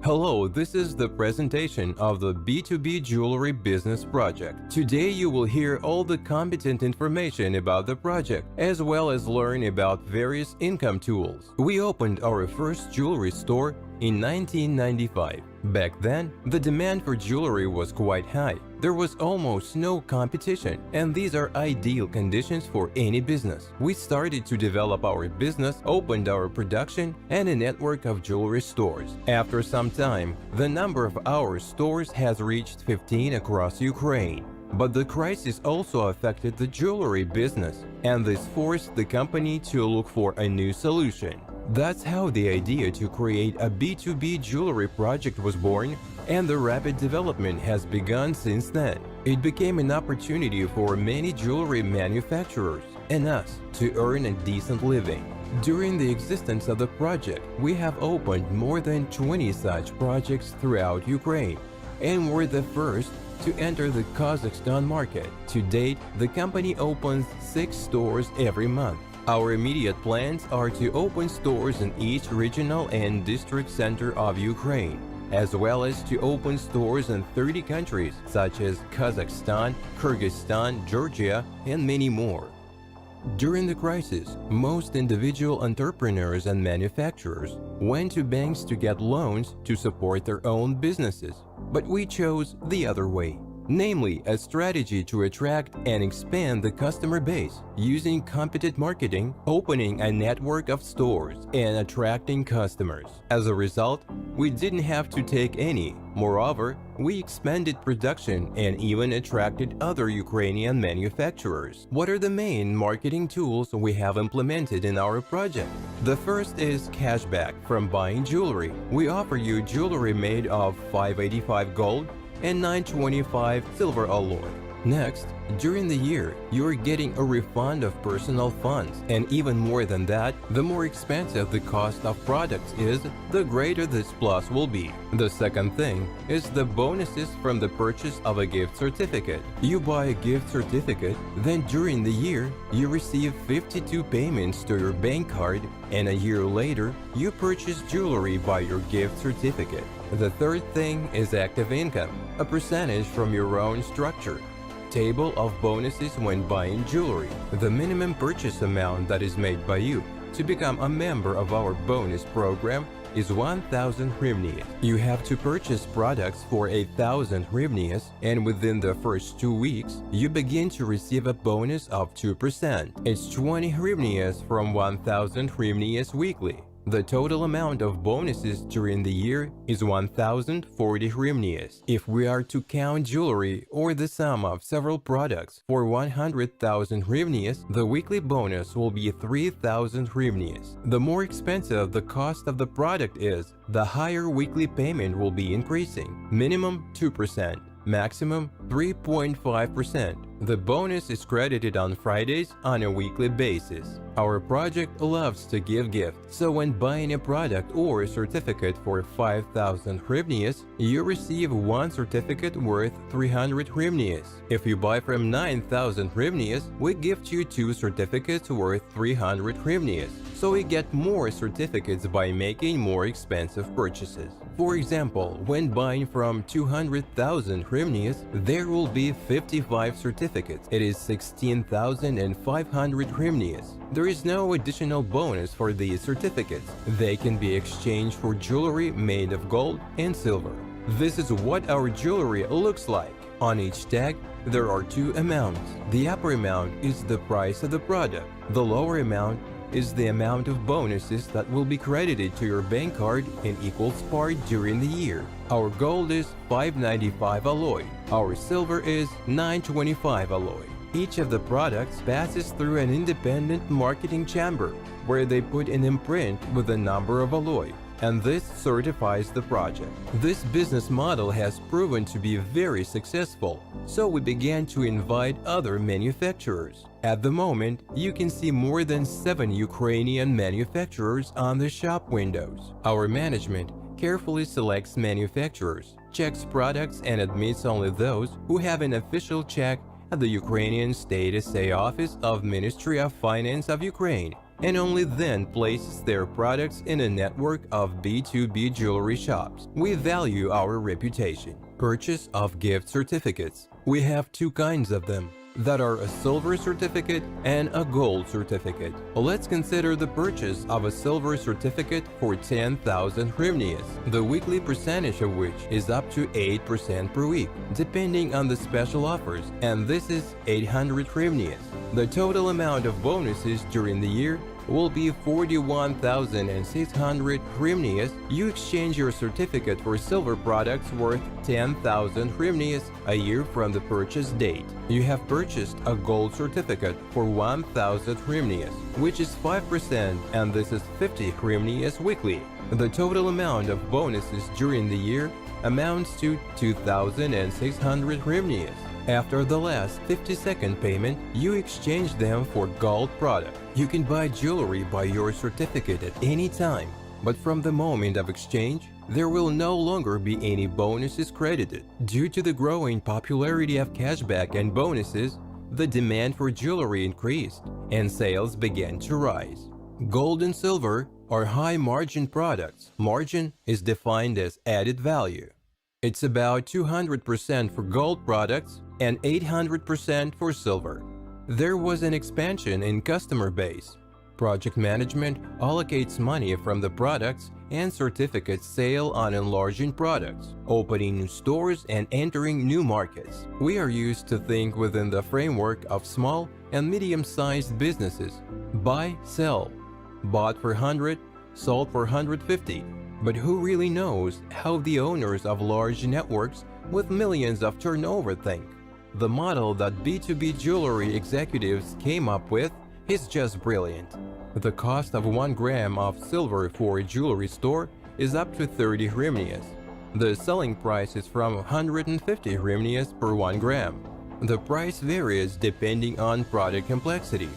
Hello, this is the presentation of the B2B jewelry business project. Today you will hear all the competent information about the project, as well as learn about various income tools. We opened our first jewelry store in 1995. Back then, the demand for jewelry was quite high. There was almost no competition, and these are ideal conditions for any business. We started to develop our business, opened our production, and a network of jewelry stores. After some time, the number of our stores has reached 15 across Ukraine. But the crisis also affected the jewelry business, and this forced the company to look for a new solution. That's how the idea to create a B2B jewelry project was born, and the rapid development has begun since then. It became an opportunity for many jewelry manufacturers and us to earn a decent living. During the existence of the project, we have opened more than 20 such projects throughout Ukraine, and we're the first to enter the Kazakhstan market. To date, the company opens 6 stores every month. Our immediate plans are to open stores in each regional and district center of Ukraine, as well as to open stores in 30 countries such as Kazakhstan, Kyrgyzstan, Georgia, and many more. During the crisis, most individual entrepreneurs and manufacturers went to banks to get loans to support their own businesses, but we chose the other way. Namely, a strategy to attract and expand the customer base using competent marketing, opening a network of stores, and attracting customers. As a result, we didn't have to take any. Moreover, we expanded production and even attracted other Ukrainian manufacturers. What are the main marketing tools we have implemented in our project? The first is cashback from buying jewelry. We offer you jewelry made of 585 gold and 925 silver alloy. Next, during the year, you are getting a refund of personal funds, and even more than that, the more expensive the cost of products is, the greater this plus will be. The second thing is the bonuses from the purchase of a gift certificate. You buy a gift certificate, then during the year, you receive 52 payments to your bank card, and a year later, you purchase jewelry by your gift certificate. The third thing is active income, a percentage from your own structure. Table of bonuses when buying jewelry. The minimum purchase amount that is made by you to become a member of our bonus program is 1,000 hryvnias. You have to purchase products for 1,000 hryvnias, and within the first 2 weeks, you begin to receive a bonus of 2%. It's 20 hryvnias from 1,000 hryvnias weekly. The total amount of bonuses during the year is 1,040 hryvnias. If we are to count jewelry or the sum of several products for 100,000 hryvnias, the weekly bonus will be 3,000 hryvnias. The more expensive the cost of the product is, the higher weekly payment will be increasing. Minimum 2%. Maximum 3.5%. The bonus is credited on Fridays on a weekly basis. Our project loves to give gifts, so when buying a product or a certificate for 5,000 hryvnias, you receive one certificate worth 300 hryvnias. If you buy from 9,000 hryvnias, we gift you 2 certificates worth 300 hryvnias. So we get more certificates by making more expensive purchases. For example, when buying from 200,000 hryvnias, there will be 55 certificates. It is 16,500 hryvnias. There is no additional bonus for these certificates. They can be exchanged for jewelry made of gold and silver. This is what our jewelry looks like. On each tag, there are 2 amounts. The upper amount is the price of the product. The lower amount is the amount of bonuses that will be credited to your bank card in equal part during the year. Our gold is 595 alloy. Our silver is 925 alloy. Each of the products passes through an independent marketing chamber where they put an imprint with the number of alloy, and this certifies the project. This business model has proven to be very successful, so we began to invite other manufacturers. At the moment, you can see more than 7 Ukrainian manufacturers on the shop windows. Our management carefully selects manufacturers, checks products, and admits only those who have an official check at the Ukrainian State SA Office of Ministry of Finance of Ukraine and only then places their products in a network of B2B jewelry shops. We value our reputation. Purchase of gift certificates. We have two kinds of them, that are a silver certificate and a gold certificate. Let's consider the purchase of a silver certificate for 10,000 hryvnias, the weekly percentage of which is up to 8% per week, depending on the special offers, and this is 800 hryvnias. The total amount of bonuses during the year will be 41,600 hryvnias. You exchange your certificate for silver products worth 10,000 hryvnias a year from the purchase date. You have purchased a gold certificate for 1,000 hryvnias, which is 5%, and this is 50 hryvnias weekly. The total amount of bonuses during the year amounts to 2,600 hryvnias. After the last 50-second payment, you exchange them for gold product. You can buy jewelry by your certificate at any time, but from the moment of exchange, there will no longer be any bonuses credited. Due to the growing popularity of cashback and bonuses, the demand for jewelry increased and sales began to rise. Gold and silver are high-margin products. Margin is defined as added value. It's about 200% for gold products and 800% for silver. There was an expansion in customer base. Project management allocates money from the products and certificates sale on enlarging products, opening new stores and entering new markets. We are used to think within the framework of small and medium-sized businesses. Buy, sell. Bought for 100, sold for 150. But who really knows how the owners of large networks with millions of turnover think? The model that B2B jewelry executives came up with is just brilliant. The cost of 1 gram of silver for a jewelry store is up to 30 hryvnias. The selling price is from 150 hryvnias per 1 gram. The price varies depending on product complexity.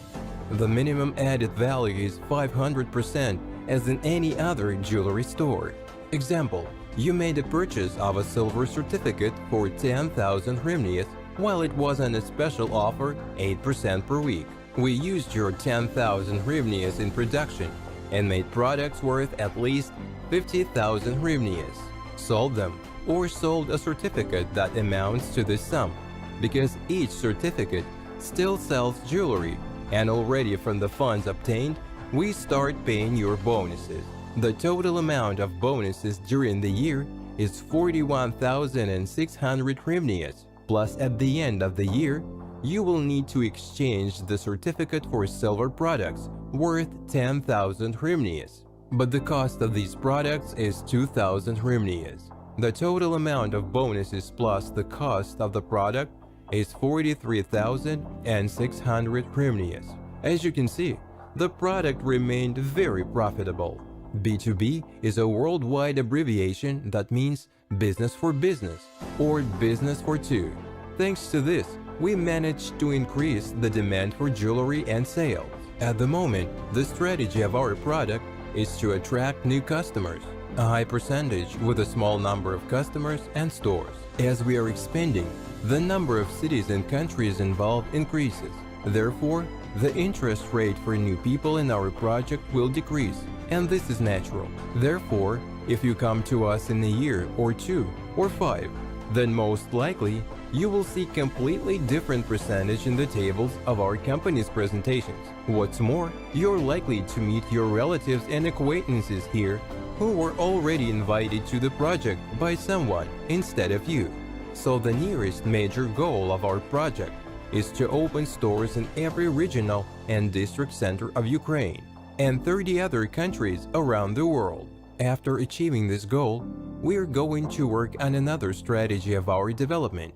The minimum added value is 500% as in any other jewelry store. Example, you made a purchase of a silver certificate for 10,000 hryvnias while it was on a special offer 8% per week. We used your 10,000 hryvnias in production and made products worth at least 50,000 hryvnias, sold them, or sold a certificate that amounts to this sum, because each certificate still sells jewelry, and already from the funds obtained, we start paying your bonuses. The total amount of bonuses during the year is 41,600 hryvnias, plus at the end of the year, you will need to exchange the certificate for silver products worth 10,000 hryvnias. But the cost of these products is 2,000 hryvnias. The total amount of bonuses plus the cost of the product is 43,600 hryvnias. As you can see, the product remained very profitable. B2B is a worldwide abbreviation that means business for business or business for two. Thanks to this, we managed to increase the demand for jewelry and sales. At the moment, the strategy of our product is to attract new customers, a high percentage with a small number of customers and stores. As we are expanding, the number of cities and countries involved increases. Therefore, the interest rate for new people in our project will decrease, and this is natural. Therefore, if you come to us in a year or 2 or 5, then most likely you will see completely different percentage in the tables of our company's presentations. What's more, you're likely to meet your relatives and acquaintances here who were already invited to the project by someone instead of you. So the nearest major goal of our project is to open stores in every regional and district center of Ukraine and 30 other countries around the world. After achieving this goal, we are going to work on another strategy of our development: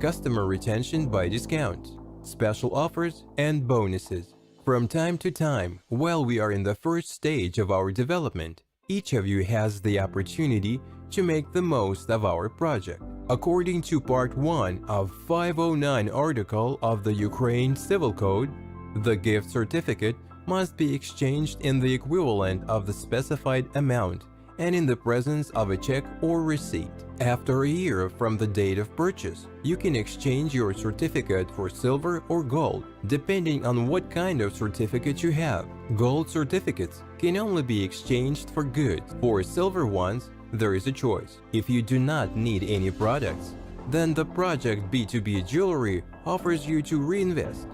customer retention by discounts, special offers, and bonuses. From time to time, while we are in the first stage of our development, each of you has the opportunity to make the most of our project. According to Part 1 of 509 article of the Ukraine Civil Code, the gift certificate must be exchanged in the equivalent of the specified amount and in the presence of a check or receipt. After a year from the date of purchase, you can exchange your certificate for silver or gold, depending on what kind of certificate you have. Gold certificates can only be exchanged for goods. For silver ones, there is a choice. If you do not need any products, then the project B2B Jewelry offers you to reinvest.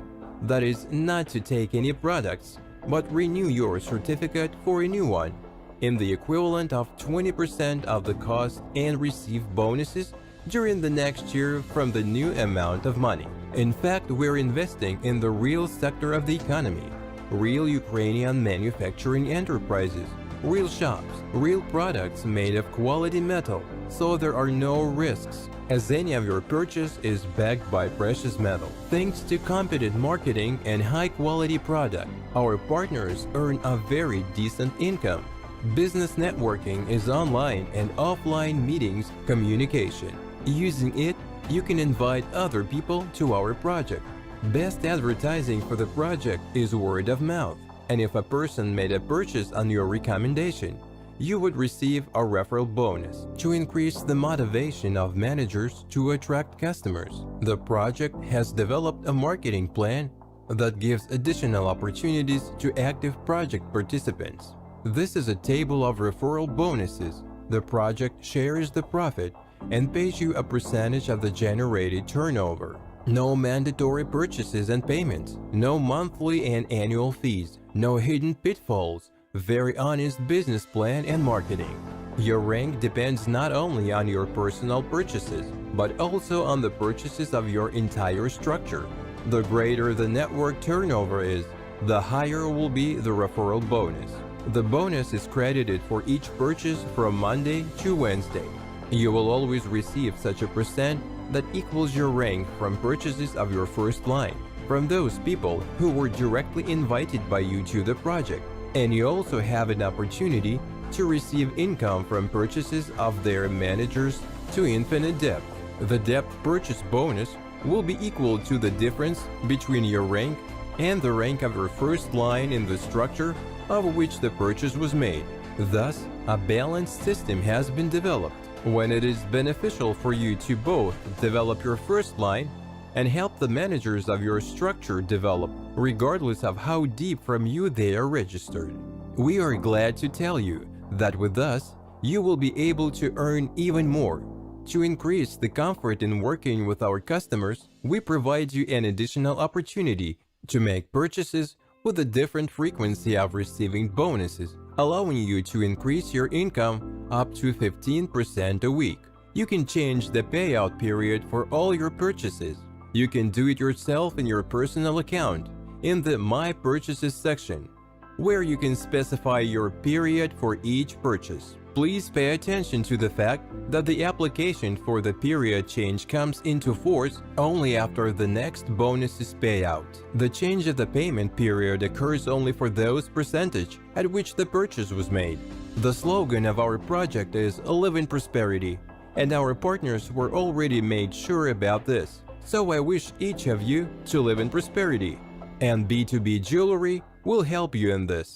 That is, not to take any products, but renew your certificate for a new one in the equivalent of 20% of the cost and receive bonuses during the next year from the new amount of money. In fact, we're investing in the real sector of the economy, real Ukrainian manufacturing enterprises, real shops, real products made of quality metal, so there are no risks, as any of your purchase is backed by precious metal. Thanks to competent marketing and high-quality product, our partners earn a very decent income. Business networking is online and offline meetings communication. Using it, you can invite other people to our project. Best advertising for the project is word of mouth. And if a person made a purchase on your recommendation, you would receive a referral bonus. To increase the motivation of managers to attract customers, the project has developed a marketing plan that gives additional opportunities to active project participants. This is a table of referral bonuses. The project shares the profit and pays you a percentage of the generated turnover. No mandatory purchases and payments, no monthly and annual fees, no hidden pitfalls, very honest business plan and marketing. Your rank depends not only on your personal purchases, but also on the purchases of your entire structure. The greater the network turnover is, the higher will be the referral bonus. The bonus is credited for each purchase from Monday to Wednesday. You will always receive such a percent that equals your rank from purchases of your first line, from those people who were directly invited by you to the project. And you also have an opportunity to receive income from purchases of their managers to infinite depth. The depth purchase bonus will be equal to the difference between your rank and the rank of your first line in the structure of which the purchase was made. Thus, a balanced system has been developed when it is beneficial for you to both develop your first line and help the managers of your structure develop, regardless of how deep from you they are registered. We are glad to tell you that with us, you will be able to earn even more. To increase the comfort in working with our customers, we provide you an additional opportunity to make purchases with a different frequency of receiving bonuses, allowing you to increase your income up to 15% a week. You can change the payout period for all your purchases. You can do it yourself in your personal account in the My Purchases section, where you can specify your period for each purchase. Please pay attention to the fact that the application for the period change comes into force only after the next bonus's payout. The change of the payment period occurs only for those percentage at which the purchase was made. The slogan of our project is "Live in Prosperity," and our partners were already made sure about this. So I wish each of you to live in prosperity, and B2B Jewelry will help you in this.